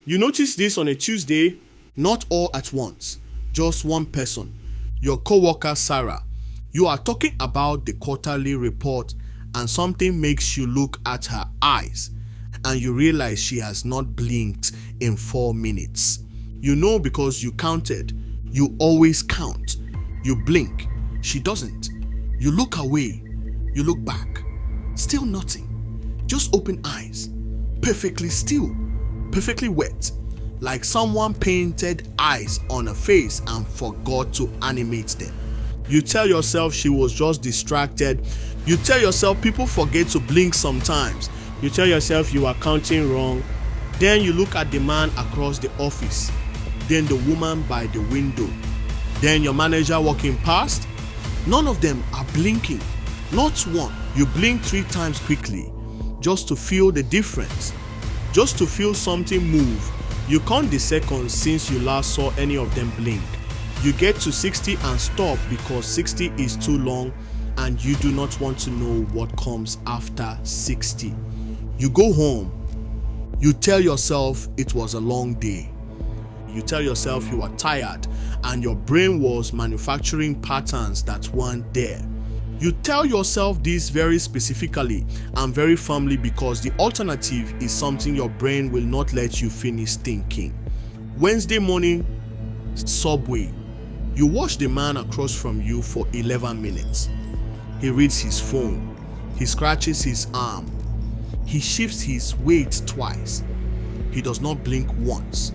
You notice this on a Tuesday, not all at once, just one person, your coworker Sarah. You are talking about the quarterly report and something makes you look at her eyes and you realize she has not blinked in 4 minutes. You know because you counted. You always count. You blink. She doesn't. You look away. You look back. Still nothing. Just open eyes. Perfectly still. Perfectly wet. Like someone painted eyes on a face and forgot to animate them. You tell yourself she was just distracted. You tell yourself people forget to blink sometimes. You tell yourself you are counting wrong. Then you look at the man across the office. Then the woman by the window. Then your manager walking past. None of them are blinking. Not one. You blink 3 times quickly just to feel the difference. Just to feel something move. You count the seconds since you last saw any of them blink. You get to 60 and stop because 60 is too long and you do not want to know what comes after 60. You go home. You tell yourself it was a long day. You tell yourself you are tired and your brain was manufacturing patterns that weren't there. You tell yourself this very specifically and very firmly because the alternative is something your brain will not let you finish thinking. Wednesday morning, subway. You watch the man across from you for 11 minutes. He reads his phone. He scratches his arm. He shifts his weight twice. He does not blink once.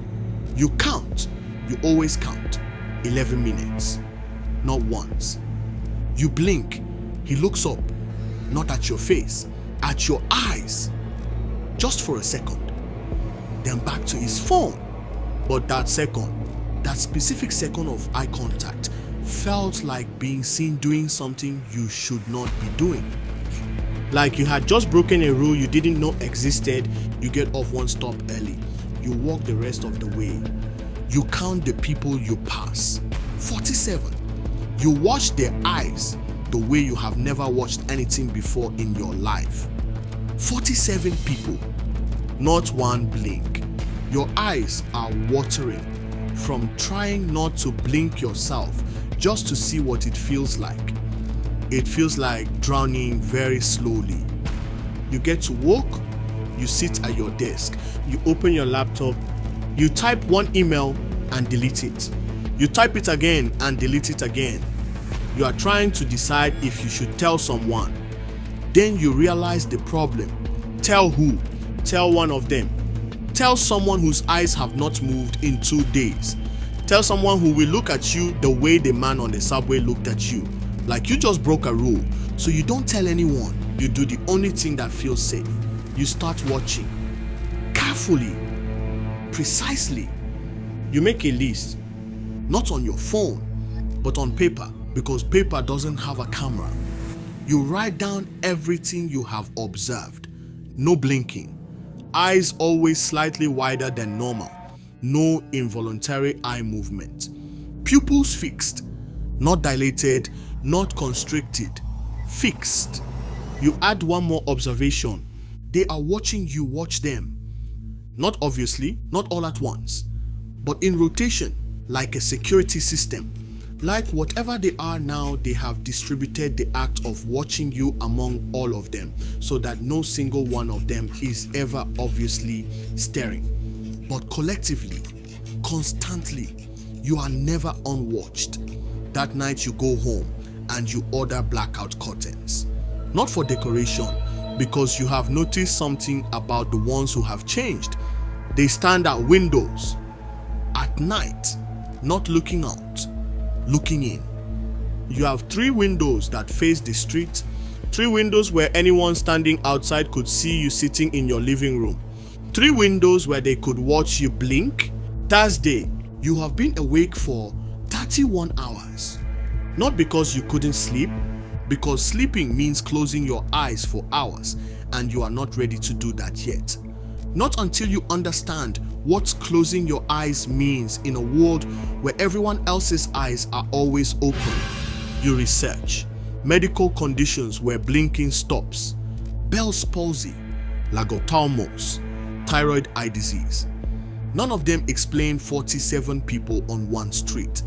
You count. You always count. 11 minutes. Not once. You blink. He looks up. Not at your face. At your eyes. Just for a second. Then back to his phone. But that second, that specific second of eye contact felt like being seen doing something you should not be doing. Like you had just broken a rule you didn't know existed. You get off one stop early. You walk the rest of the way. You count the people you pass. 47. You watch their eyes the way you have never watched anything before in your life. 47 people. Not one blink. Your eyes are watering from trying not to blink yourself just to see what it feels like. It feels like drowning very slowly. You get to work, you sit at your desk, you open your laptop, you type one email and delete it. You type it again and delete it again. You are trying to decide if you should tell someone. Then you realize the problem. Tell who? Tell one of them. Tell someone whose eyes have not moved in 2 days. Tell someone who will look at you the way the man on the subway looked at you. Like you just broke a rule. So you don't tell anyone. You do the only thing that feels safe. You start watching. Carefully. Precisely. You make a list. Not on your phone, but on paper. Because paper doesn't have a camera. You write down everything you have observed. No blinking. Eyes always slightly wider than normal. No involuntary eye movement. Pupils fixed. Not dilated, not constricted. Fixed. You add one more observation. They are watching you watch them. Not obviously, not all at once, but in rotation, like a security system. Like whatever they are now, they have distributed the act of watching you among all of them so that no single one of them is ever obviously staring. But collectively, constantly, you are never unwatched. That night you go home and you order blackout curtains. Not for decoration, because you have noticed something about the ones who have changed. They stand at windows at night, not looking out. Looking in. You have 3 windows that face the street, 3 windows where anyone standing outside could see you sitting in your living room, 3 windows where they could watch you blink. Thursday, you have been awake for 31 hours. Not because you couldn't sleep, because sleeping means closing your eyes for hours and you are not ready to do that yet. Not until you understand what closing your eyes means in a world where everyone else's eyes are always open. You research medical conditions where blinking stops, Bell's palsy, lagophthalmos, thyroid eye disease. None of them explain 47 people on one street.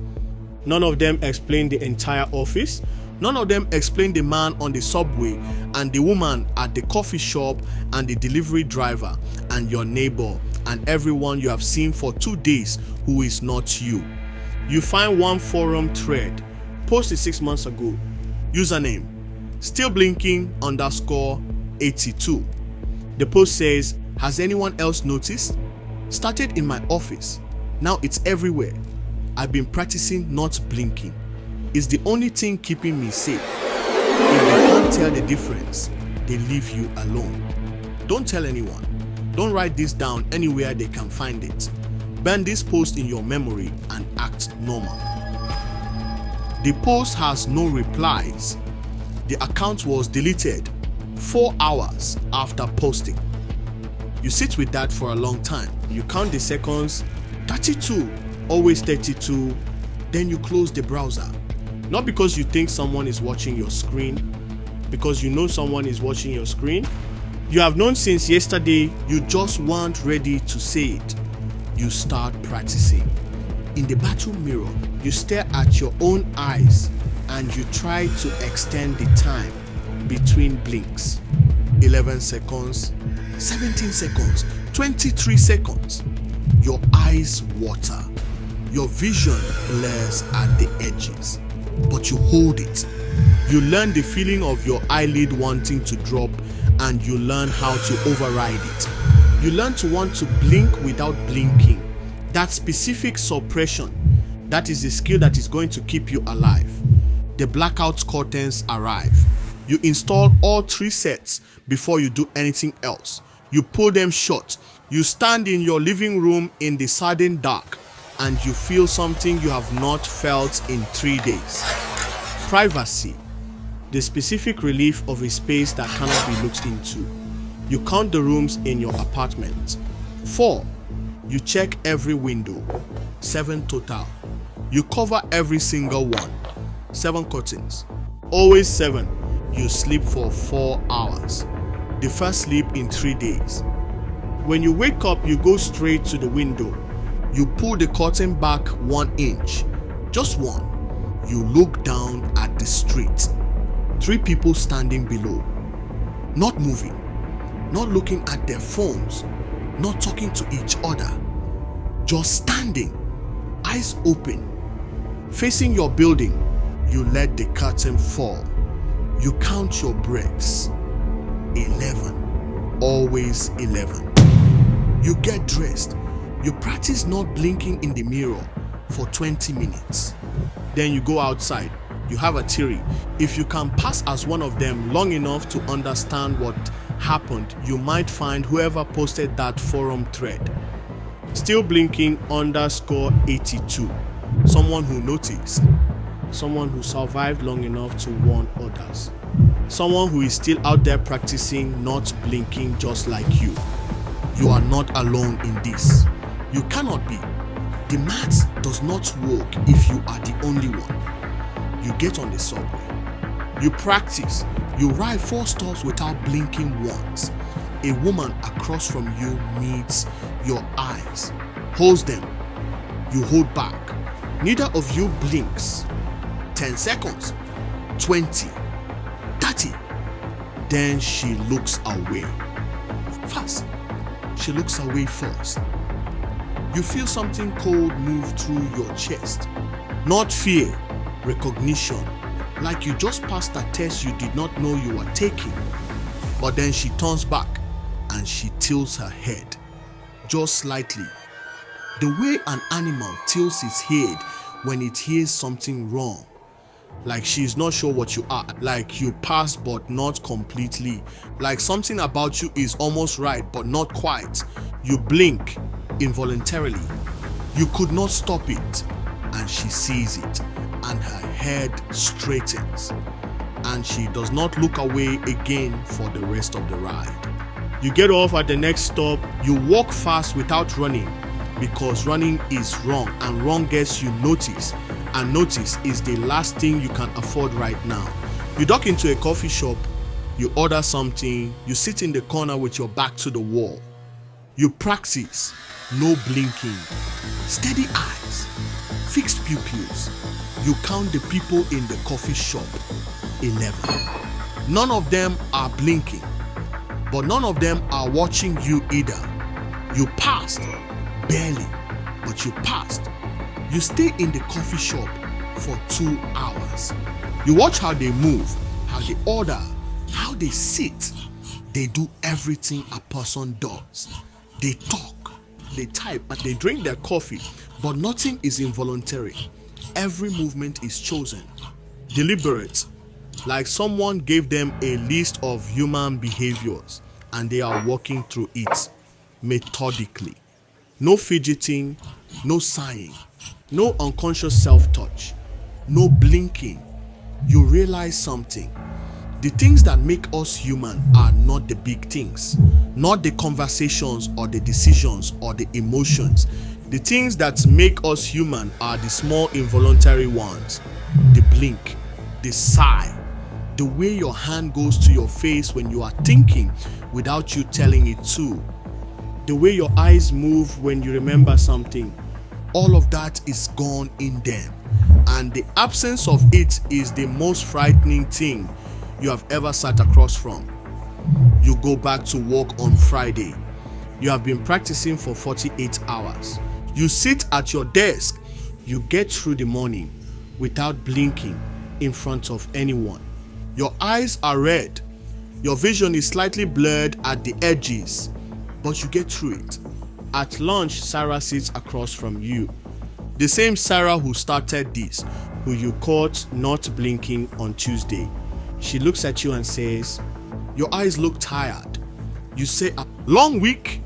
None of them explain the entire office. None of them explain the man on the subway and the woman at the coffee shop and the delivery driver and your neighbor and everyone you have seen for 2 days who is not you. You find one forum thread posted 6 months ago. Username stillblinking_82. The post says, "Has anyone else noticed? Started in my office. Now it's everywhere. I've been practicing not blinking. It's the only thing keeping me safe. If they can't tell the difference, they leave you alone." Don't tell anyone. Don't write this down anywhere they can find it. Burn this post in your memory and act normal. The post has no replies. The account was deleted 4 hours after posting. You sit with that for a long time. You count the seconds, 32, always 32, then you close the browser. Not because you think someone is watching your screen, because you know someone is watching your screen. You have known since yesterday, you just weren't ready to say it. You start practicing. In the bathroom mirror, you stare at your own eyes and you try to extend the time between blinks. 11 seconds, 17 seconds, 23 seconds. Your eyes water. Your vision blurs at the edges, but you hold it. You learn the feeling of your eyelid wanting to drop and you learn how to override it. You learn to want to blink without blinking. That specific suppression, that is the skill that is going to keep you alive. The blackout curtains arrive. You install all 3 sets before you do anything else. You pull them shut. You stand in your living room in the sudden dark and you feel something you have not felt in 3 days. Privacy, the specific relief of a space that cannot be looked into. You count the rooms in your apartment. 4. You check every window. 7 total. You cover every single one. 7 curtains. Always 7. You sleep for 4 hours. The first sleep in 3 days. When you wake up, you go straight to the window. You pull the curtain back 1 inch. Just 1. You look down at the street. 3 people standing below. Not moving. Not looking at their phones. Not talking to each other. Just standing. Eyes open. Facing your building. You let the curtain fall. You count your breaths. 11. Always 11. You get dressed. You practice not blinking in the mirror for 20 minutes. Then you go outside. You have a theory. If you can pass as one of them long enough to understand what happened, you might find whoever posted that forum thread. Still blinking _82. Someone who noticed. Someone who survived long enough to warn others. Someone who is still out there practicing not blinking just like you. You are not alone in this. You cannot be. The math does not work if you are the only one. You get on the subway. You practice. You ride 4 stops without blinking once. A woman across from you meets your eyes. Holds them. You hold back. Neither of you blinks. 10 seconds. 20. 30. Then she looks away. Fast. She looks away first. You feel something cold move through your chest. Not fear, recognition. Like you just passed a test you did not know you were taking. But then she turns back and she tilts her head. Just slightly. The way an animal tilts its head when it hears something wrong. Like she's not sure what you are. Like you passed but not completely. Like something about you is almost right but not quite. You blink involuntarily. You could not stop it. And she sees it. And her head straightens. And she does not look away again for the rest of the ride. You get off at the next stop. You walk fast without running. Because running is wrong. And wrong gets you noticed. And notice is the last thing you can afford right now. You duck into a coffee shop, you order something, you sit in the corner with your back to the wall. You practice. no blinking, steady eyes, fixed pupils. You count the people in the coffee shop, 11. None of them are blinking, but none of them are watching you either. You passed, barely, but you passed. You stay in the coffee shop for 2 hours. You watch how they move, how they order, how they sit. They do everything a person does. They talk, they type, and they drink their coffee, but nothing is involuntary. Every movement is chosen, deliberate, like someone gave them a list of human behaviors and they are walking through it methodically. No fidgeting, no sighing, no unconscious self-touch, no blinking. You realize something. The things that make us human are not the big things, not the conversations or the decisions or the emotions. The things that make us human are the small involuntary ones. The blink, the sigh, the way your hand goes to your face when you are thinking without you telling it to, the way your eyes move when you remember something. All of that is gone in them, and the absence of it is the most frightening thing you have ever sat across from. You go back to work on Friday. You have been practicing for 48 hours. You sit at your desk. You get through the morning without blinking in front of anyone. Your eyes are red. Your vision is slightly blurred at the edges, but you get through it. At lunch, Sarah sits across from you. The same Sarah who started this, who you caught not blinking on Tuesday. She looks at you and says, "Your eyes look tired." You say, "A long week?"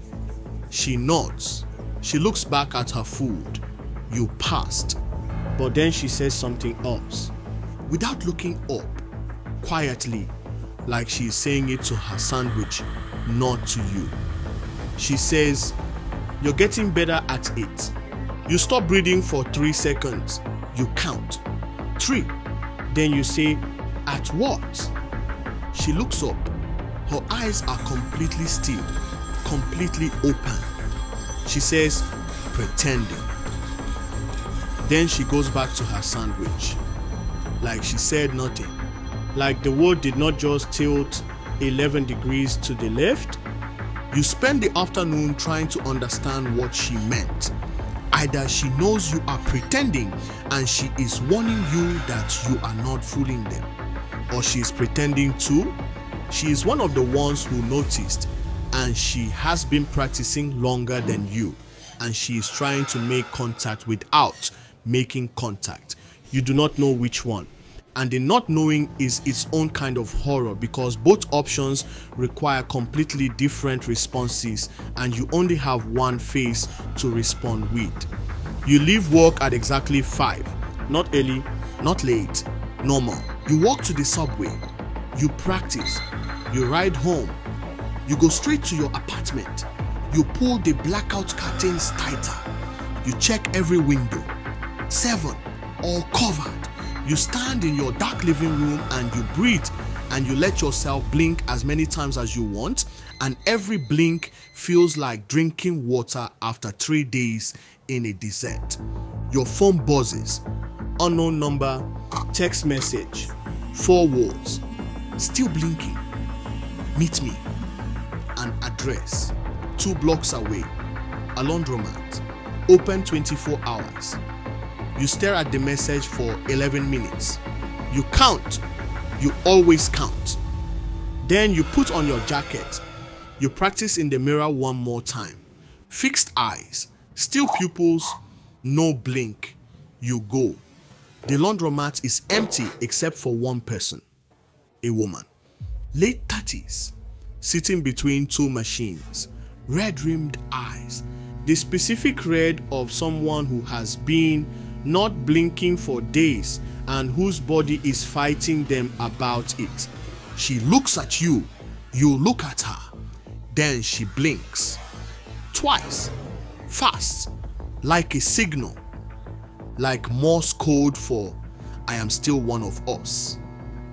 She nods. She looks back at her food. You passed. But then she says something else. Without looking up, quietly, like she is saying it to her sandwich, not to you. She says, "You're getting better at it." You stop breathing for 3 seconds. You count. 3. Then you say, "At what?" She looks up. Her eyes are completely still, completely open. She says, "Pretending." Then she goes back to her sandwich, like she said nothing, like the world did not just tilt 11 degrees to the left. You spend the afternoon trying to understand what she meant. Either she knows you are pretending and she is warning you that you are not fooling them, or she is pretending too. She is one of the ones who noticed, and she has been practicing longer than you, and she is trying to make contact without making contact. You do not know which one, and the not knowing is its own kind of horror, because both options require completely different responses and you only have one face to respond with. You leave work at exactly 5, not early, not late, normal. You walk to the subway, you practice, you ride home, you go straight to your apartment, you pull the blackout curtains tighter, you check every window, 7, all covered. You stand in your dark living room and you breathe, and you let yourself blink as many times as you want, and every blink feels like drinking water after 3 days in a desert. Your phone buzzes. Unknown number, text message, 4 words. Still blinking. Meet me. An address, 2 blocks away. A laundromat. Open 24 hours. You stare at the message for 11 minutes. You count. You always count. Then you put on your jacket. You practice in the mirror one more time. Fixed eyes, still pupils, no blink. You go. The laundromat is empty except for one person, a woman, late 30s, sitting between 2 machines, red-rimmed eyes, the specific red of someone who has been not blinking for days and whose body is fighting them about it. She looks at you, you look at her, then she blinks. Twice, fast, like a signal, like Morse code for "I am still one of us."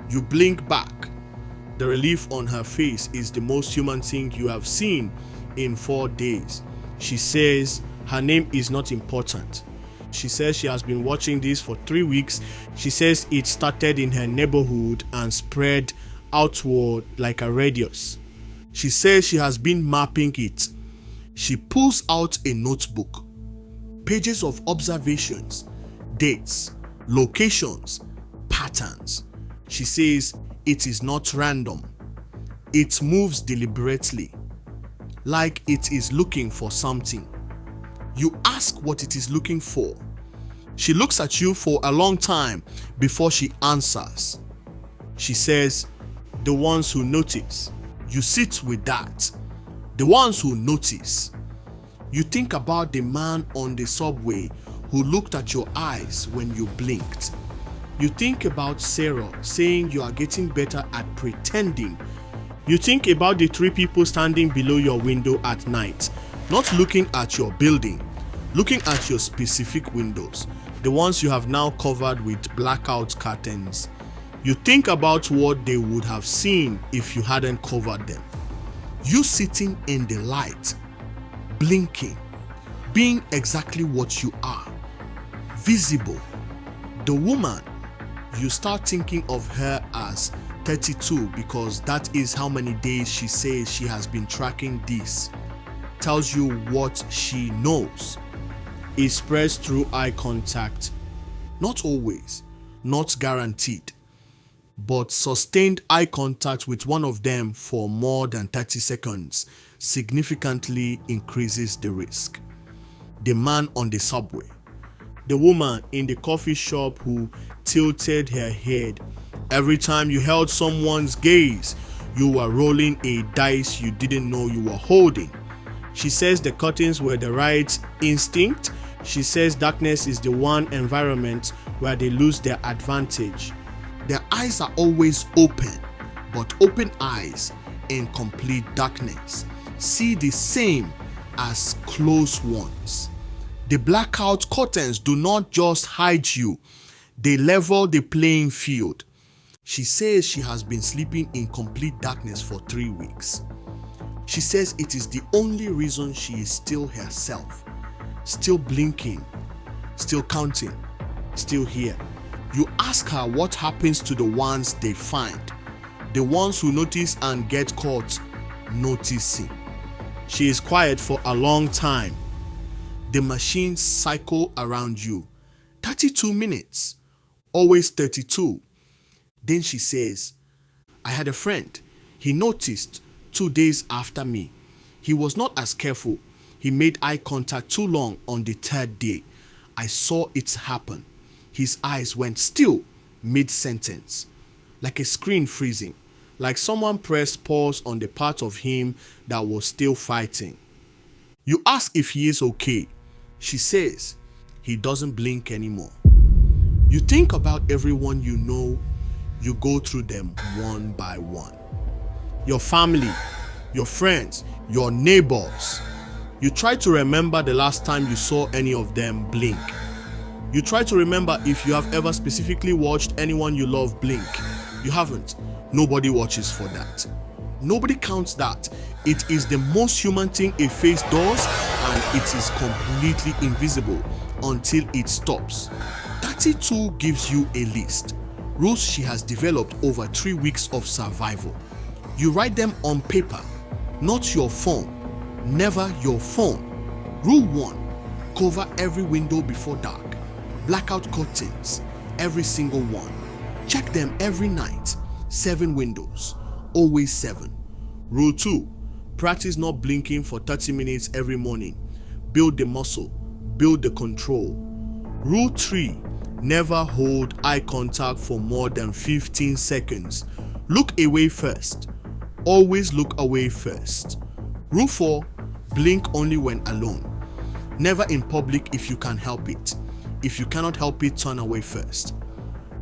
You blink back. The relief on her face is the most human thing you have seen in 4 days. She says her name is not important. She says she has been watching this for 3 weeks. She says it started in her neighborhood and spread outward like a radius. She says she has been mapping it. She pulls out a notebook, pages of observations, dates, locations, patterns. She says it is not random. It moves deliberately, like it is looking for something. You ask what it is looking for. She looks at you for a long time before she answers. She says, the ones who notice. You sit with that. The ones who notice. You think about the man on the subway who looked at your eyes when you blinked. You think about Sarah saying you are getting better at pretending. You think about the 3 people standing below your window at night, not looking at your building, looking at your specific windows, the ones you have now covered with blackout curtains. You think about what they would have seen if you hadn't covered them. You sitting in the light, blinking, being exactly what you are, visible. The woman, you start thinking of her as 32 because that is how many days she says she has been tracking this. Tells you what she knows. It spreads through eye contact. Not always, not guaranteed, but sustained eye contact with one of them for more than 30 seconds significantly increases the risk. The man on the subway, the woman in the coffee shop who tilted her head. Every time you held someone's gaze, you were rolling a dice you didn't know you were holding. She says the curtains were the right instinct. She says darkness is the one environment where they lose their advantage. Their eyes are always open, but open eyes in complete darkness see the same as closed ones. The blackout curtains do not just hide you, they level the playing field. She says she has been sleeping in complete darkness for 3 weeks. She says it is the only reason she is still herself, still blinking, still counting, still here. You ask her what happens to the ones they find, the ones who notice and get caught noticing. She is quiet for a long time. The machines cycle around you. 32 minutes, always 32. Then she says, I had a friend. He noticed 2 days after me. He was not as careful. He made eye contact too long on the 3rd day. I saw it happen. His eyes went still mid-sentence, like a screen freezing, like someone pressed pause on the part of him that was still fighting. You ask if he is okay. She says he doesn't blink anymore. You think about everyone you know. You go through them one by one. Your family, your friends, your neighbors. You try to remember the last time you saw any of them blink. You try to remember if you have ever specifically watched anyone you love blink. You haven't. Nobody watches for that. Nobody counts that. It is the most human thing a face does, and it is completely invisible until it stops. 32 gives you a list. Rules she has developed over 3 weeks of survival. You write them on paper, not your phone. Never your phone. Rule 1. Cover every window before dark. Blackout curtains, every single one. Check them every night. 7 windows, always 7. Rule 2. Practice not blinking for 30 minutes every morning. Build the muscle, build the control. Rule 3. Never hold eye contact for more than 15 seconds. Look away first. Always look away first. Rule 4. Blink only when alone. Never in public if you can help it. If you cannot help it, turn away first.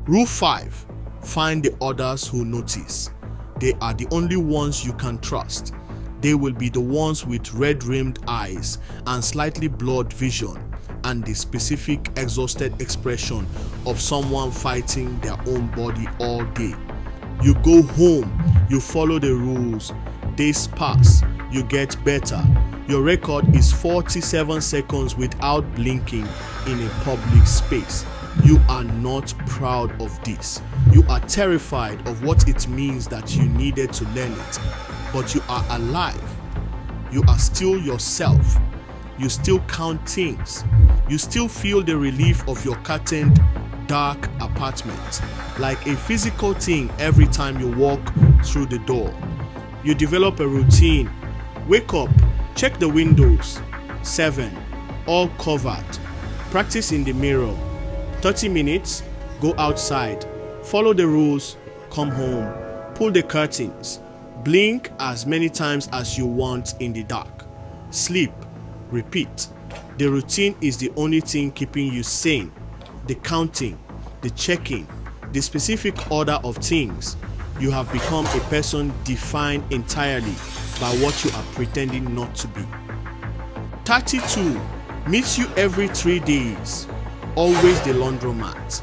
Rule 5. Find the others who notice. They are the only ones you can trust. They will be the ones with red-rimmed eyes and slightly blurred vision and the specific exhausted expression of someone fighting their own body all day. You go home, you follow the rules, days pass, you get better, Your record is 47 seconds without blinking in a public space. You are not proud of this. You are terrified of what it means that you needed to learn it. But you are alive. You are still yourself. You still count things. You still feel the relief of your curtained, dark apartment, like a physical thing every time you walk through the door. You develop a routine. Wake up, check the windows. 7. All covered. Practice in the mirror. 30 minutes, go outside. Follow the rules, come home. Pull the curtains. Blink as many times as you want in the dark. Sleep. Repeat. The routine is the only thing keeping you sane. The counting, the checking, the specific order of things. You have become a person defined entirely by what you are pretending not to be. 32. Meets you every 3 days. Always the laundromat.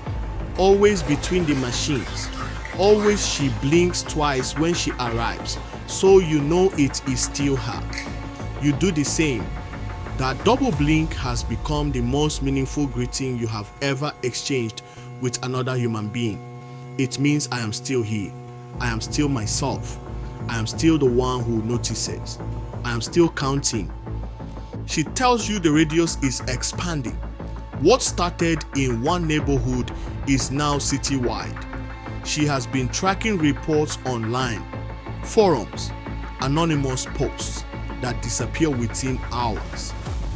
Always between the machines. Always she blinks twice when she arrives, so you know it is still her. You do the same. That double blink has become the most meaningful greeting you have ever exchanged with another human being. It means I am still here. I am still myself. I am still the one who notices. I am still counting. She tells you the radius is expanding. What started in one neighborhood is now citywide. She has been tracking reports online, forums, anonymous posts that disappear within hours.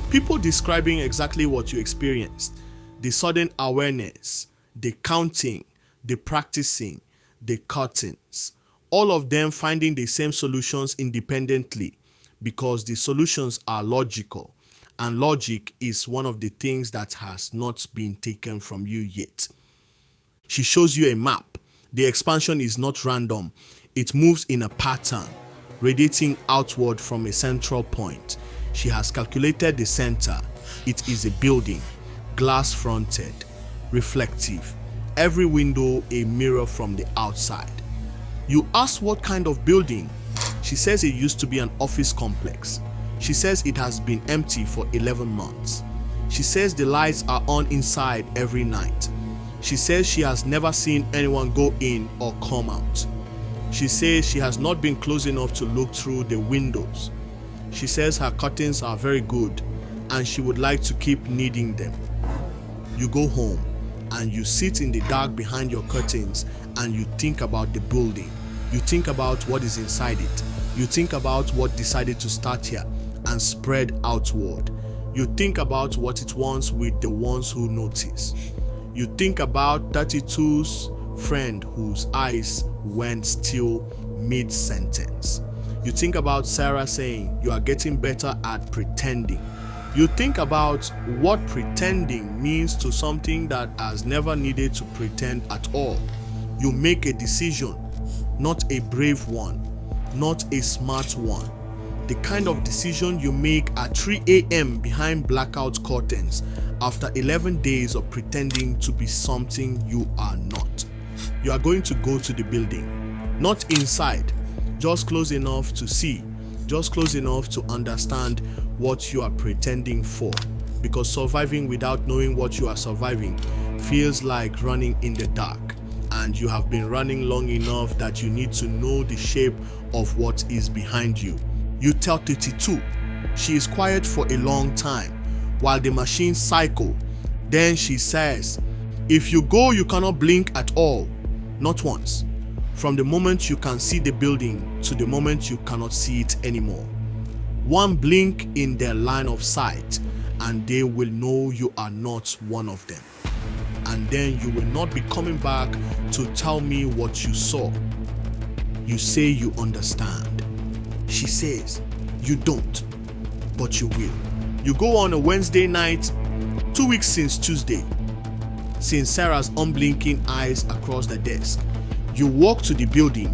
People describing exactly what you experienced, the sudden awareness, the counting, the practicing, the curtains, all of them finding the same solutions independently because the solutions are logical, and logic is one of the things that has not been taken from you yet. She shows you a map. The expansion is not random. It moves in a pattern, radiating outward from a central point. She has calculated the center. It is a building, glass fronted, reflective. Every window a mirror from the outside. You ask what kind of building? She says it used to be an office complex. She says it has been empty for 11 months. She says the lights are on inside every night. She says she has never seen anyone go in or come out. She says she has not been close enough to look through the windows. She says her curtains are very good and she would like to keep needing them. You go home and you sit in the dark behind your curtains and you think about the building. You think about what is inside it. You think about what decided to start here and spread outward. You think about what it wants with the ones who notice. You think about 32's friend whose eyes went still mid-sentence. You think about Sarah saying, "You are getting better at pretending." You think about what pretending means to something that has never needed to pretend at all. You make a decision, not a brave one, not a smart one. The kind of decision you make at 3 a.m. behind blackout curtains after 11 days of pretending to be something you are not. You are going to go to the building, not inside, just close enough to see, just close enough to understand what you are pretending for, because surviving without knowing what you are surviving feels like running in the dark, and you have been running long enough that you need to know the shape of what is behind you. You tell 32. She is quiet for a long time while the machines cycle. Then she says, "If you go, you cannot blink at all, not once. From the moment you can see the building to the moment you cannot see it anymore. One blink in their line of sight and they will know you are not one of them. And then you will not be coming back to tell me what you saw. You say you understand." She says, "You don't, but you will." You go on a Wednesday night, 2 weeks since Tuesday, since Sarah's unblinking eyes across the desk. You walk to the building.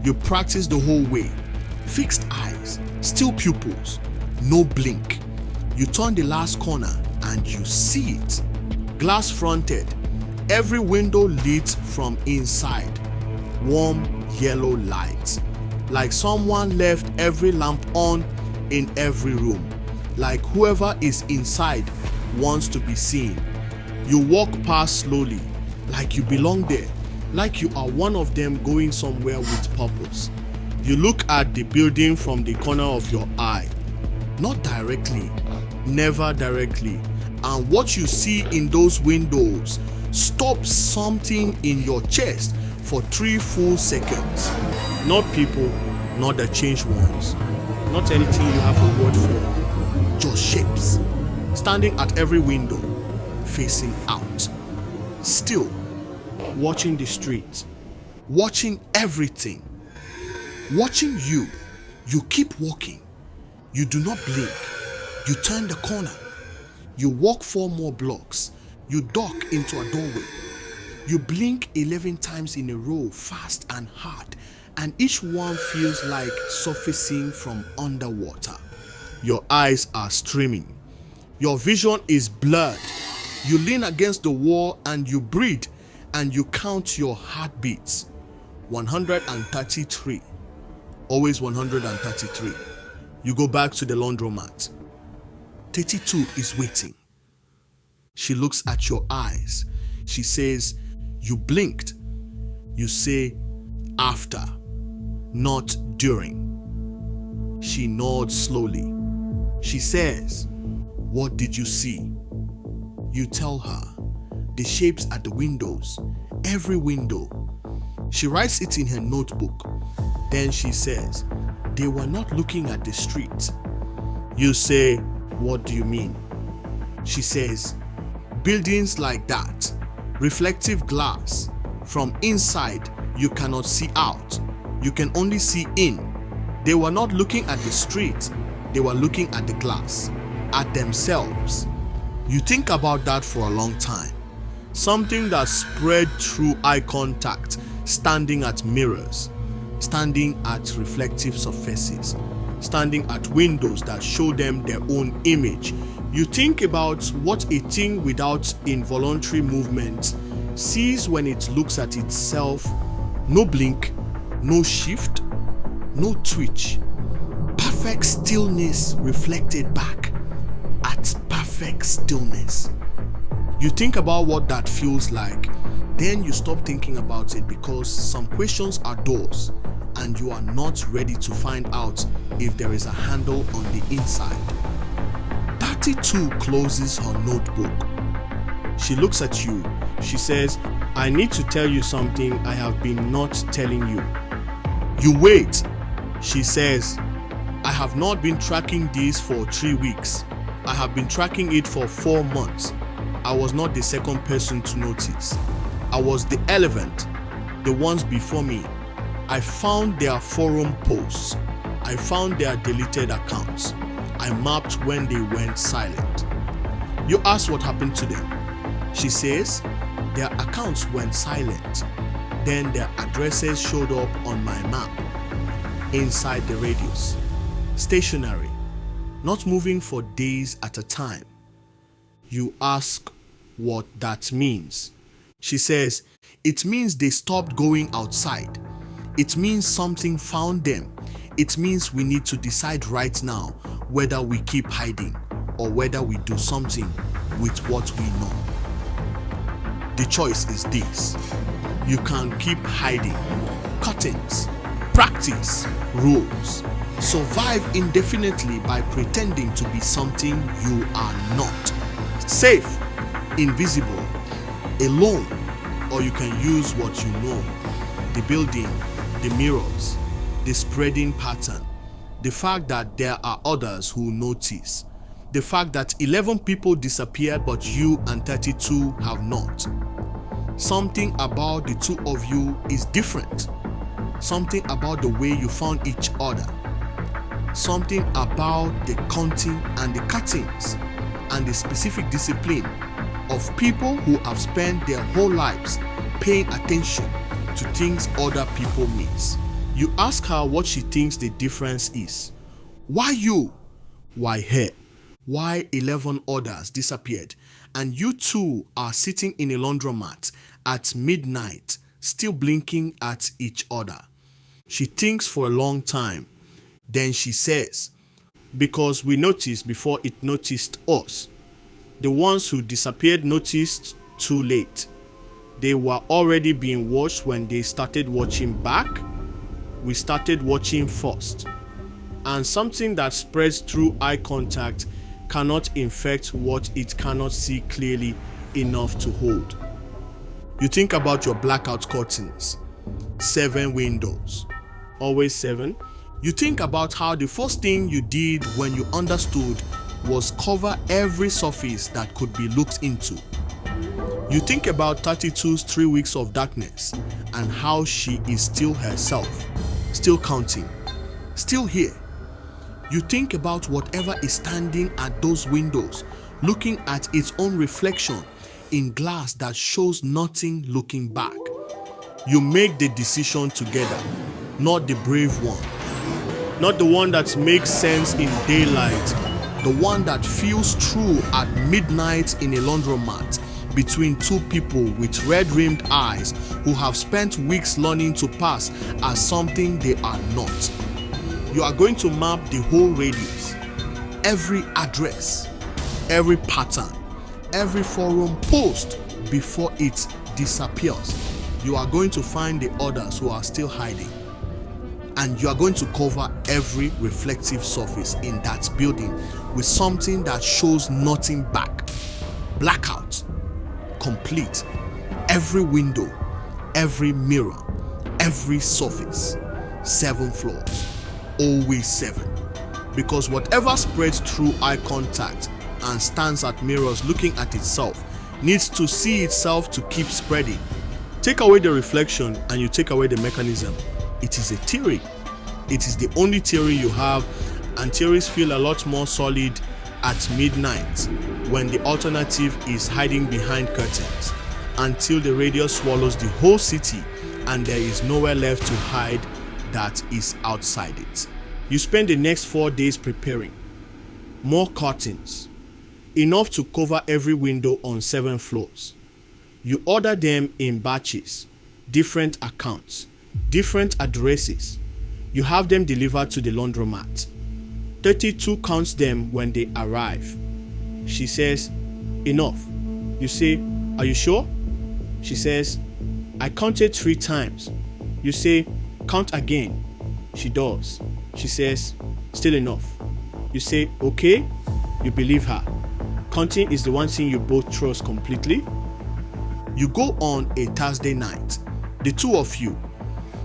You practice the whole way. Fixed eyes, still pupils, no blink. You turn the last corner and you see it. Glass fronted, every window lit from inside. Warm yellow light. Like someone left every lamp on in every room, like whoever is inside wants to be seen. You walk past slowly, like you belong there, like you are one of them going somewhere with purpose. You look at the building from the corner of your eye, not directly, never directly, and what you see in those windows stops something in your chest for 3 full seconds. Not people, not the changed ones, not anything you have a word for, just shapes, standing at every window, facing out, still, watching the street, watching everything, watching you. You keep walking, you do not blink, you turn the corner, you walk 4 more blocks, you duck into a doorway, you blink 11 times in a row, fast and hard, and each one feels like surfacing from underwater. Your eyes are streaming, your vision is blurred, you lean against the wall and you breathe and you count your heartbeats. 133, always 133. You go back to the laundromat. 32 is waiting. She looks at your eyes. She says, you blinked. You say, after, not during. She nods slowly. She says, what did you see? You tell her, the shapes at the windows, every window. She writes it in her notebook. Then she says, they were not looking at the street. You say, what do you mean? She says, buildings like that, reflective glass. From inside, you cannot see out. You can only see in. They were not looking at the street. They were looking at the glass, at themselves. You think about that for a long time. Something that spread through eye contact, standing at mirrors, standing at reflective surfaces, standing at windows that show them their own image. You think about what a thing without involuntary movement sees when it looks at itself. No blink, no shift, no twitch. Perfect stillness reflected back at perfect stillness. You think about what that feels like. Then you stop thinking about it because some questions are doors and you are not ready to find out if there is a handle on the inside. 32 closes her notebook. She looks at you. She says, I need to tell you something I have been not telling you. You wait. She says, I have not been tracking this for 3 weeks. I have been tracking it for 4 months. I was not the second person to notice. I was the 11th, the ones before me. I found their forum posts. I found their deleted accounts. I mapped when they went silent. You ask what happened to them. She says, their accounts went silent. Then their addresses showed up on my map, inside the radius. Stationary, not moving for days at a time. You ask what that means. She says, it means they stopped going outside. It means something found them. It means we need to decide right now whether we keep hiding or whether we do something with what we know. The choice is this. You can keep hiding. Curtains, practice, rules. Survive indefinitely by pretending to be something you are not. Safe, invisible, alone, or you can use what you know. The building, the mirrors, the spreading pattern, the fact that there are others who notice, the fact that 11 people disappeared but you and 32 have not. Something about the two of you is different. Something about the way you found each other. Something about the counting and the cuttings and the specific discipline of people who have spent their whole lives paying attention to things other people miss. You ask her what she thinks the difference is. Why you? Why her? Why 11 others disappeared and you two are sitting in a laundromat at midnight still blinking at each other? She thinks for a long time. Then she says, because we noticed before it noticed us. The ones who disappeared noticed too late. They were already being watched when they started watching back. We started watching first. And something that spreads through eye contact cannot infect what it cannot see clearly enough to hold. You think about your blackout curtains, 7 windows, always 7. You think about how the first thing you did when you understood was cover every surface that could be looked into. You think about 32's 3 weeks of darkness and how she is still herself, still counting, still here. You think about whatever is standing at those windows, looking at its own reflection in glass that shows nothing looking back. You make the decision together, not the brave one. Not the one that makes sense in daylight, the one that feels true at midnight in a laundromat between 2 people with red-rimmed eyes who have spent weeks learning to pass as something they are not. You are going to map the whole radius, every address, every pattern, every forum post before it disappears. You are going to find the others who are still hiding. And you are going to cover every reflective surface in that building with something that shows nothing back. Blackout. Complete. Every window, every mirror, every surface. 7 floors. Always 7. Because whatever spreads through eye contact and stands at mirrors looking at itself needs to see itself to keep spreading. Take away the reflection and you take away the mechanism. It is a theory. It is the only theory you have, and theories feel a lot more solid at midnight when the alternative is hiding behind curtains until the radius swallows the whole city and there is nowhere left to hide that is outside it. You spend the next 4 days preparing. More curtains, enough to cover every window on 7 floors. You order them in batches, different accounts, different addresses. You have them delivered to the laundromat. 32 counts them when they arrive. She says, enough. You say, are you sure? She says, I counted 3 times. You say, count again. She does. She says, still enough. You say, okay. You believe her. Counting is the one thing you both trust completely. You go on a Thursday night, the 2 of you.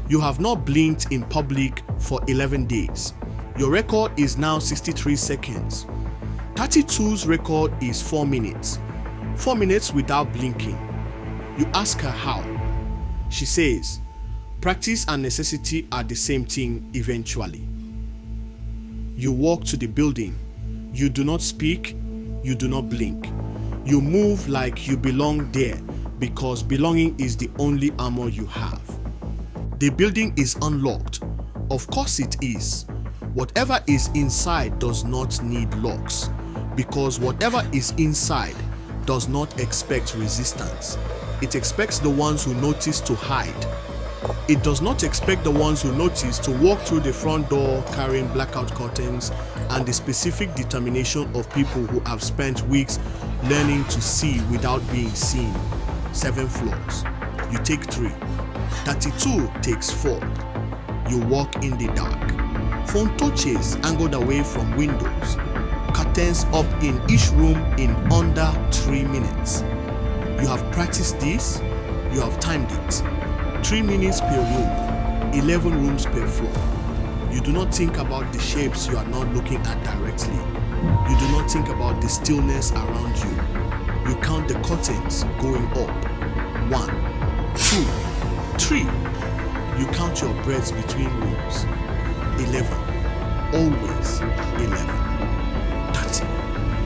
You have not blinked in public for 11 days. Your record is now 63 seconds. 32's record is 4 minutes. 4 minutes without blinking. You ask her how. She says, practice and necessity are the same thing eventually. You walk to the building. You do not speak. You do not blink. You move like you belong there because belonging is the only armor you have. The building is unlocked. Of course it is. Whatever is inside does not need locks because whatever is inside does not expect resistance. It expects the ones who notice to hide. It does not expect the ones who notice to walk through the front door carrying blackout curtains and the specific determination of people who have spent weeks learning to see without being seen. 7 floors. You take 3. 32 takes 4. You walk in the dark. Phone touches angled away from windows. Curtains up in each room in under 3 minutes. You have practiced this. You have timed it. 3 minutes per room. 11 rooms per floor. You do not think about the shapes you are not looking at directly. You do not think about the stillness around you. You count the curtains going up. 1, 2, 3. You count your breaths between rooms. 11. Always 11. 30.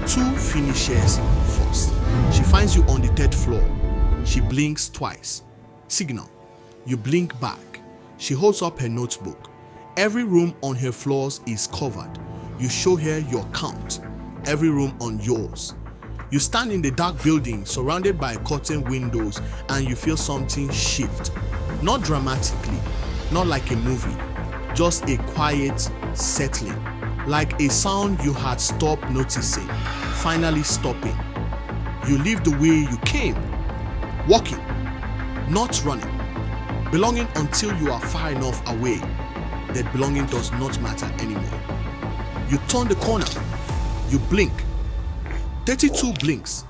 2 finishes first. She finds you on the 3rd floor. She blinks twice. Signal. You blink back. She holds up her notebook. Every room on her floors is covered. You show her your count. Every room on yours. You stand in the dark building surrounded by curtain windows and you feel something shift. Not dramatically, not like a movie, just a quiet settling, like a sound you had stopped noticing, finally stopping. You live the way you came, walking, not running, belonging until you are far enough away that belonging does not matter anymore. You turn the corner, you blink, 32 blinks.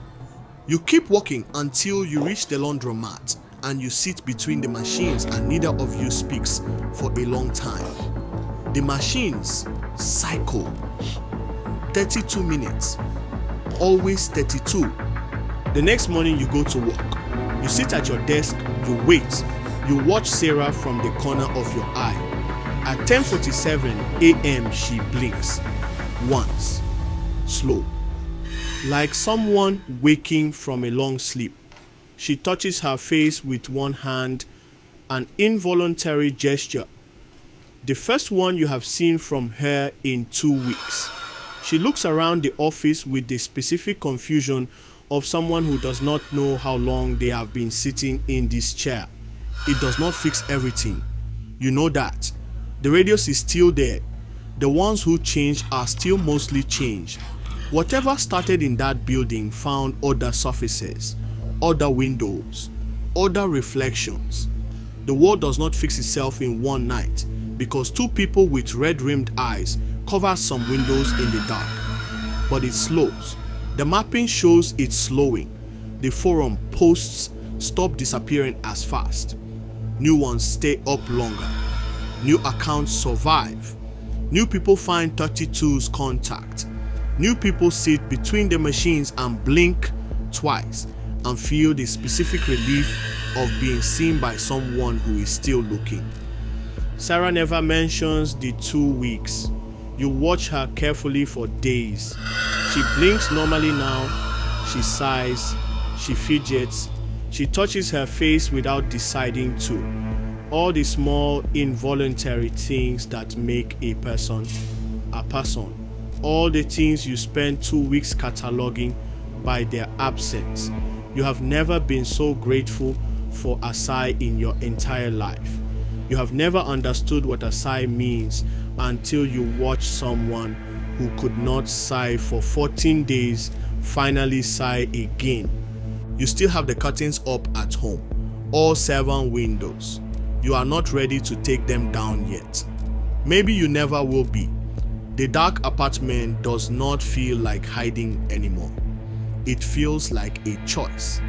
You keep walking until you reach the laundromat and you sit between the machines and neither of you speaks for a long time. The machines cycle. 32 minutes, always 32. The next morning you go to work. You sit at your desk, you wait. You watch Sarah from the corner of your eye. At 10:47 a.m. she blinks. Once. Slow. Like someone waking from a long sleep. She touches her face with one hand, an involuntary gesture. The first one you have seen from her in 2 weeks. She looks around the office with the specific confusion of someone who does not know how long they have been sitting in this chair. It does not fix everything. You know that. The radius is still there. The ones who change are still mostly changed. Whatever started in that building found other surfaces, other windows, other reflections. The world does not fix itself in one night because two people with red-rimmed eyes cover some windows in the dark. But it slows. The mapping shows it's slowing. The forum posts stop disappearing as fast. New ones stay up longer. New accounts survive. New people find 32's contact. New people sit between the machines and blink twice and feel the specific relief of being seen by someone who is still looking. Sarah never mentions the 2 weeks. You watch her carefully for days. She blinks normally now. She sighs. She fidgets. She touches her face without deciding to. All the small involuntary things that make a person a person. All the things you spend 2 weeks cataloging by their absence. You have never been so grateful for a sigh in your entire life. You have never understood what a sigh means until you watch someone who could not sigh for 14 days finally sigh again. You still have the curtains up at home, all 7 windows. You are not ready to take them down yet. Maybe you never will be. The dark apartment does not feel like hiding anymore. It feels like a choice.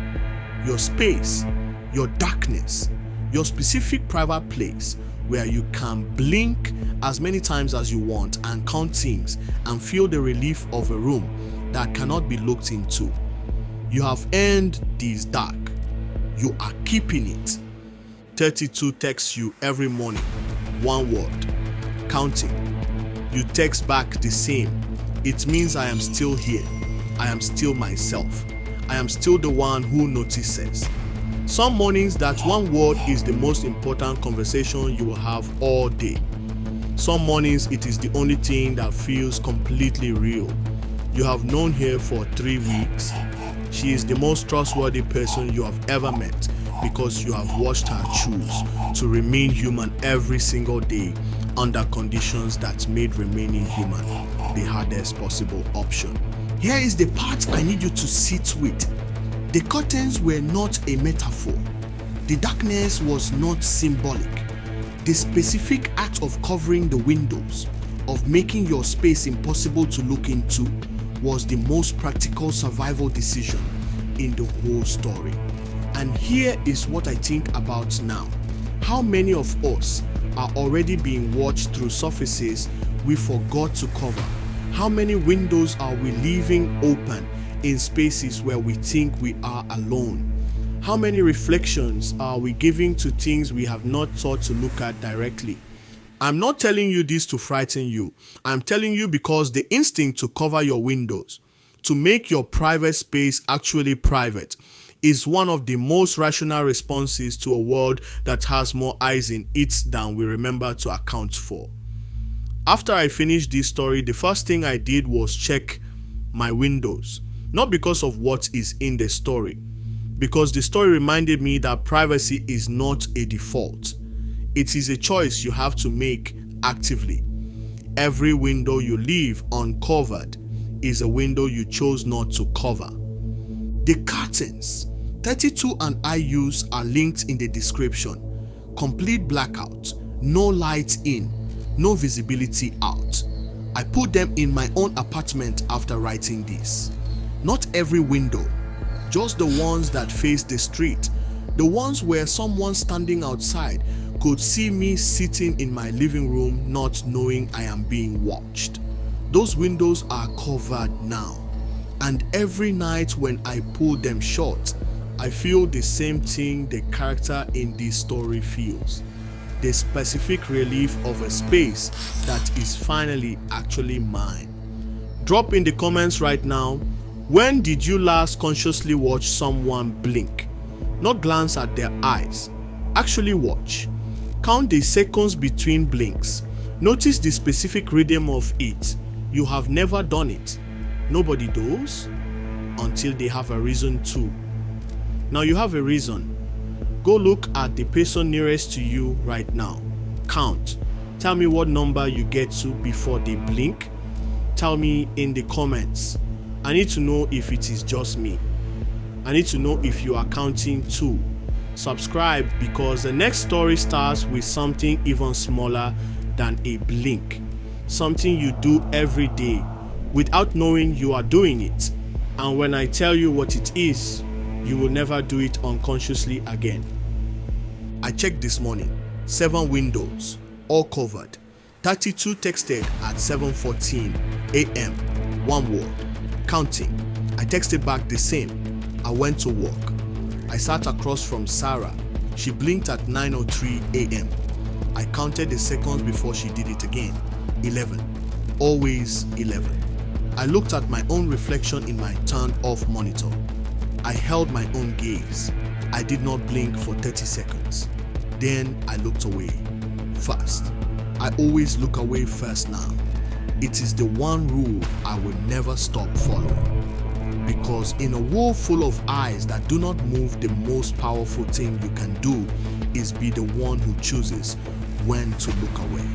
Your space, your darkness, your specific private place where you can blink as many times as you want and count things and feel the relief of a room that cannot be looked into. You have earned this dark. You are keeping it. 32 texts you every morning. One word. Counting. You text back the same. It means I am still here. I am still myself. I am still the one who notices. Some mornings that one word is the most important conversation you will have all day. Some mornings it is the only thing that feels completely real. You have known her for 3 weeks. She is the most trustworthy person you have ever met because you have watched her choose to remain human every single day under conditions that made remaining human the hardest possible option. Here is the part I need you to sit with. The curtains were not a metaphor. The darkness was not symbolic. The specific act of covering the windows, of making your space impossible to look into, was the most practical survival decision in the whole story. And here is what I think about now. How many of us are already being watched through surfaces we forgot to cover? How many windows are we leaving open in spaces where we think we are alone? How many reflections are we giving to things we have not thought to look at directly? I'm not telling you this to frighten you. I'm telling you because the instinct to cover your windows, to make your private space actually private, is one of the most rational responses to a world that has more eyes in it than we remember to account for. After I finished this story, the first thing I did was check my windows. Not because of what is in the story, because the story reminded me that privacy is not a default. It is a choice you have to make actively. Every window you leave uncovered is a window you chose not to cover. The curtains 32 and I use are linked in the description. Complete blackout, no light in, no visibility out. I put them in my own apartment after writing this. Not every window, just the ones that face the street, the ones where someone standing outside could see me sitting in my living room not knowing I am being watched. Those windows are covered now, and every night when I pull them shut, I feel the same thing the character in this story feels. The specific relief of a space that is finally actually mine. Drop in the comments right now, when did you last consciously watch someone blink? Not glance at their eyes. Actually watch. Count the seconds between blinks. Notice the specific rhythm of it. You have never done it. Nobody does until they have a reason to. Now you have a reason. Go look at the person nearest to you right now. Count. Tell me what number you get to before they blink. Tell me in the comments. I need to know if it is just me. I need to know if you are counting too. Subscribe, because the next story starts with something even smaller than a blink. Something you do every day without knowing you are doing it. And when I tell you what it is, you will never do it unconsciously again. I checked this morning. 7 windows, all covered. 32 texted at 7:14 a.m. One word. Counting. I texted back the same. I went to work. I sat across from Sarah. She blinked at 9:03 a.m. I counted the seconds before she did it again. 11. Always 11. I looked at my own reflection in my turned off monitor. I held my own gaze. I did not blink for 30 seconds. Then I looked away. First. I always look away first now. It is the one rule I will never stop following. Because in a world full of eyes that do not move, the most powerful thing you can do is be the one who chooses when to look away.